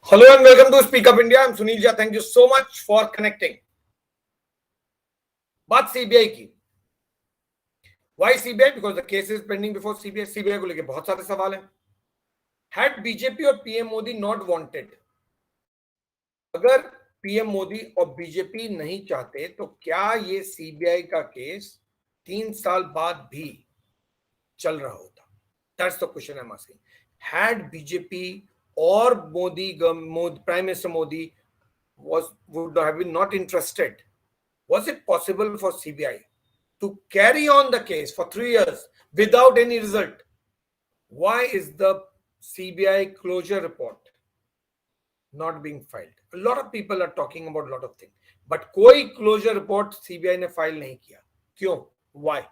Hello and welcome to Speak Up India. I'm Sunil Jha. Thank you so much for connecting. बात CBI की. Why CBI? Because the case is pending before CBI. CBI को लेके बहुत सारे सवाल हैं. Had BJP और PM Modi not wanted, अगर PM मोदी और बीजेपी नहीं चाहते तो क्या ये सीबीआई का केस 3 साल बाद भी चल रहा होता? That's the question I'm asking. Had BJP or Prime Minister Modi would have been not interested, was it possible for CBI to carry on the case for 3 years without any result? Why is the CBI closure report not being filed? A lot of people are talking about a lot of things, but कोई closure report CBI ने file नहीं किया. क्यों? Why?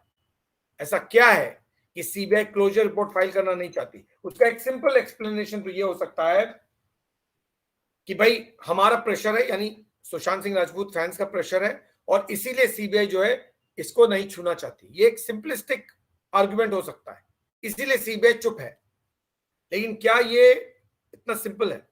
ऐसा क्या है कि CBI closure report file करना नहीं चाहती? उसका एक सिंपल एक्सप्लेनेशन तो ये हो सकता है कि भाई हमारा प्रेशर है, यानी सुशांत सिंह राजपूत फैंस का प्रेशर है और इसीलिए सीबीआई जो है इसको नहीं छूना चाहती. ये एक सिंपलिस्टिक आर्गुमेंट हो सकता है, इसीलिए सीबीआई चुप है. लेकिन क्या ये इतना सिंपल है?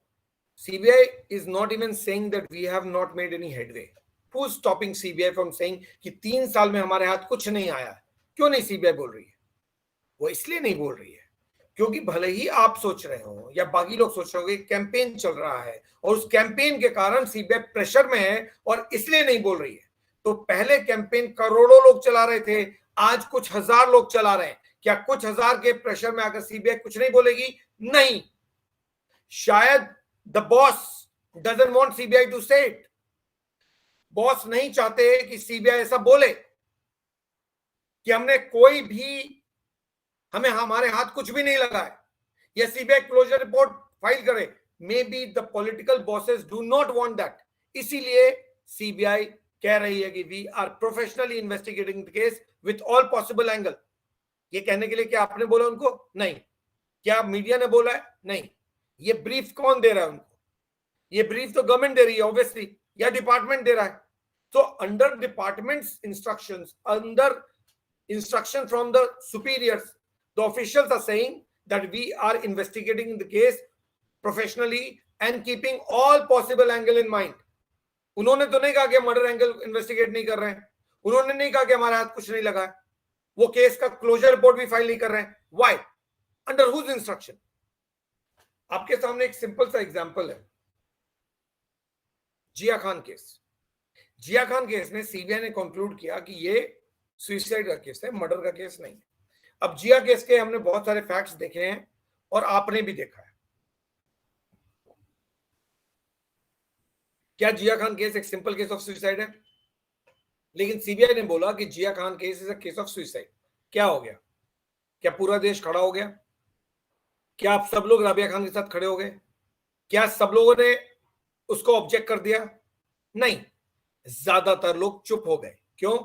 CBI is not even saying that we have not made any headway. Who is stopping CBI from saying कि 3 साल में हमारे हाथ कुछ नहीं आया? क्यों नहीं सीबीआई बोल रही है? वो इसलिए नहीं बोल रही है क्योंकि भले ही आप सोच रहे हो या बाकी लोग सोच रहे हो कि कैंपेन चल रहा है और उस कैंपेन के कारण सीबीआई प्रेशर में है और इसलिए नहीं बोल रही है. तो पहले कैंपेन करोड़ों लोग चला रहे थे, आज कुछ हजार लोग चला रहे हैं. क्या कुछ हजार के प्रेशर में आकर सीबीआई कुछ नहीं बोलेगी? नहीं. शायद the boss doesn't want CBI to say it. Boss नहीं चाहते कि सीबीआई ऐसा बोले कि हमने कोई भी, हमें हमारे हाथ कुछ भी नहीं लगा है, या सीबीआई क्लोजर रिपोर्ट फाइल करे. Maybe the political bosses do not want that. इसीलिए सीबीआई कह रही है कि we are professionally investigating the case with all possible angle. ये कहने के लिए क्या आपने बोला उनको? नहीं. क्या मीडिया ने बोला है? नहीं. ये ब्रीफ कौन दे रहा है उनको? ये ब्रीफ तो गवर्नमेंट दे रही है ऑब्वियसली, या डिपार्टमेंट दे रहा है. तो under departments instructions, under instruction from the superiors, the officials are saying that we are investigating the case professionally and keeping all possible angle in mind. उन्होंने तो नहीं कहा कि मर्डर एंगल इन्वेस्टिगेट नहीं कर रहे हैं. उन्होंने नहीं कहा कि हमारे हाथ कुछ नहीं लगा है. वो केस का क्लोजर रिपोर्ट भी फाइल नहीं कर रहे हैं. व्हाई? Under whose instruction? आपके सामने एक सिंपल सा एग्जांपल है. जिया खान केस. जिया खान केस में सीबीआई ने कंक्लूड किया कि ये सुसाइड का केस है, मर्डर का केस नहीं है. अब जिया केस के हमने बहुत सारे फैक्ट्स देखे हैं और आपने भी देखा है. क्या जिया खान केस एक सिंपल केस ऑफ सुसाइड है? लेकिन सीबीआई ने बोला कि Jiya Khan case is a case of suicide. क्या हो गया? क्या पूरा देश खड़ा हो गया? क्या आप सब लोग राबिया खान के साथ खड़े हो गए? क्या सब लोगों ने उसको ऑब्जेक्ट कर दिया? नहीं. ज्यादातर लोग चुप हो गए. क्यों?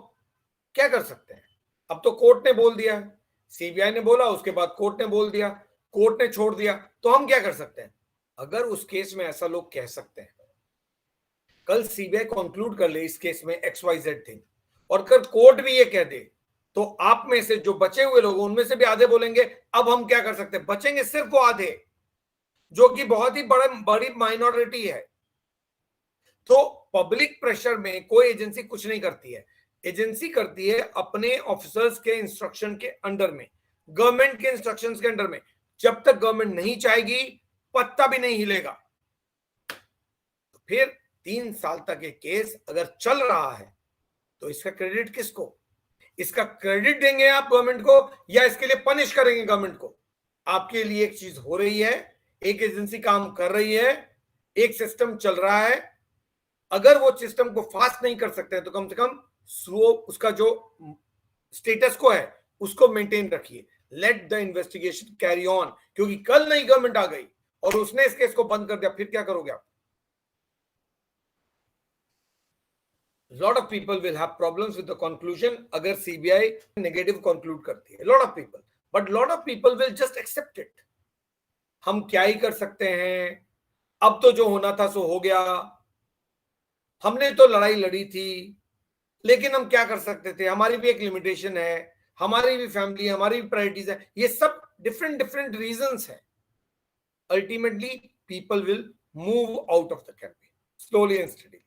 क्या कर सकते हैं? अब तो कोर्ट ने बोल दिया, सीबीआई ने बोला, उसके बाद कोर्ट ने बोल दिया, कोर्ट ने छोड़ दिया, तो हम क्या कर सकते हैं? अगर उस केस में ऐसा लोग कह सकते हैं, कल सीबीआई कंक्लूड कर ले इस केस में XYZ थिंग और कल कोर्ट भी ये कह दे, तो आप में से जो बचे हुए लोग, उनमें से भी आधे बोलेंगे अब हम क्या कर सकते हैं. बचेंगे सिर्फ वो आधे, जो कि बहुत ही बड़ी माइनॉरिटी है. तो पब्लिक प्रेशर में कोई एजेंसी कुछ नहीं करती है. एजेंसी करती है अपने ऑफिसर्स के इंस्ट्रक्शन के अंडर में, गवर्नमेंट के इंस्ट्रक्शंस के अंडर में. जब तक गवर्नमेंट नहीं चाहेगी, पत्ता भी नहीं हिलेगा. तो फिर 3 साल तक ये केस अगर चल रहा है तो इसका क्रेडिट किसको? इसका क्रेडिट देंगे आप गवर्नमेंट को या इसके लिए पनिश करेंगे गवर्नमेंट को? आपके लिए एक चीज हो रही है, एक एजेंसी काम कर रही है, एक सिस्टम चल रहा है. अगर वो सिस्टम को फास्ट नहीं कर सकते हैं तो कम से कम उसका जो स्टेटस को है उसको मेंटेन रखिए. Let the investigation carry on. क्योंकि कल नई गवर्नमेंट आ गई और उसने इस केस को बंद कर दिया, फिर क्या करोगे आप? Lot of people will have problems with the conclusion अगर सीबीआई नेगेटिव कंक्लूड करती है. Lot of people, but lot of people will just accept it. हम क्या ही कर सकते हैं, अब तो जो होना था सो हो गया, हमने तो लड़ाई लड़ी थी, लेकिन हम क्या कर सकते थे, हमारी भी एक लिमिटेशन है, हमारी भी फैमिली, हमारी भी प्रायोरिटीज है. ये सब डिफरेंट रीजंस है. Ultimately people will move out of the campaign slowly and steadily.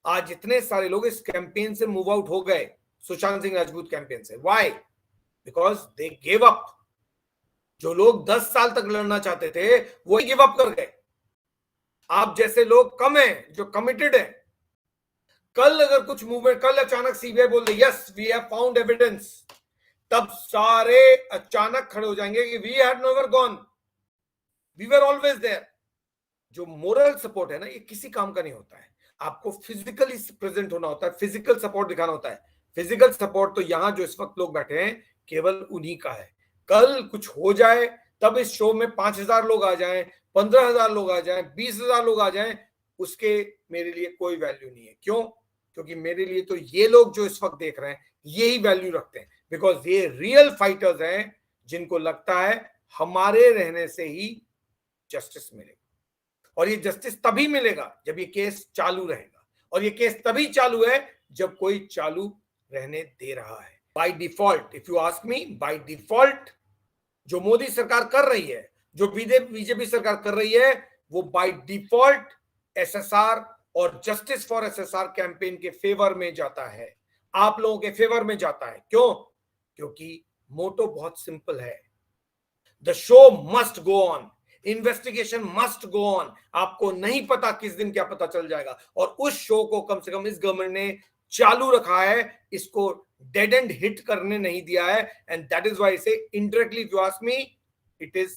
आज इतने सारे लोग इस कैंपेन से मूव आउट हो गए, सुशांत सिंह राजपूत कैंपेन से। Why? Because they give up. जो लोग 10 साल तक लड़ना चाहते थे वो ही गिव अप कर गए। आप जैसे लोग कम हैं जो कमिटेड हैं। कल अगर कुछ मूवमेंट, कल अचानक सीबीआई बोल दे yes we have found evidence, तब सारे अचानक खड़े हो जाएंगे कि we had never gone, we were always there. जो मोरल सपोर्ट है ना, ये किसी काम का नहीं होता है। आपको फिजिकली प्रेजेंट होना होता है, फिजिकल सपोर्ट दिखाना होता है। फिजिकल सपोर्ट तो यहां जो इस वक्त लोग बैठे हैं केवल उन्हीं का है। कल कुछ हो जाए तब इस शो में 5,000 लोग आ जाएं, 15,000 लोग आ जाएं, 20,000 लोग आ जाएं, उसके मेरे लिए कोई वैल्यू नहीं है। क्यों? क्योंकि मेरे लिए तो ये लोग जो इस वक्त देख रहे हैं यही वैल्यू रखते हैं। बिकॉज ये रियल फाइटर्स हैं जिनको लगता है हमारे रहने से ही जस्टिस मिलेगा। और ये जस्टिस तभी मिलेगा जब ये केस चालू रहेगा। और ये केस तभी चालू है जब कोई चालू रहने दे रहा है। By default, if you ask me, by default जो मोदी सरकार कर रही है, जो बीजेपी सरकार कर रही है, वो बाय डिफॉल्ट एसएसआर और जस्टिस फॉर एसएसआर कैंपेन के फेवर में जाता है। आप लोगों के फेवर में जाता है। क्यों? क्योंकि मोटो बहुत सिंपल है, the show must go on, investigation must go on. आपको नहीं पता किस दिन क्या पता चल जाएगा, और उस शो को कम से कम इस गवर्नमेंट ने चालू रखा है, इसको डेड एंड हिट करने नहीं दिया है। And that is why I से indirectly if you ask me, it is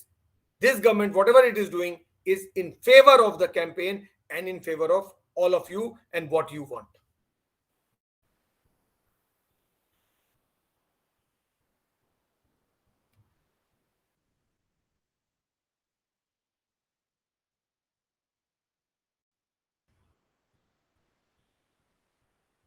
this government, whatever it is doing is in favor of the campaign and in favor of all of you and what you want.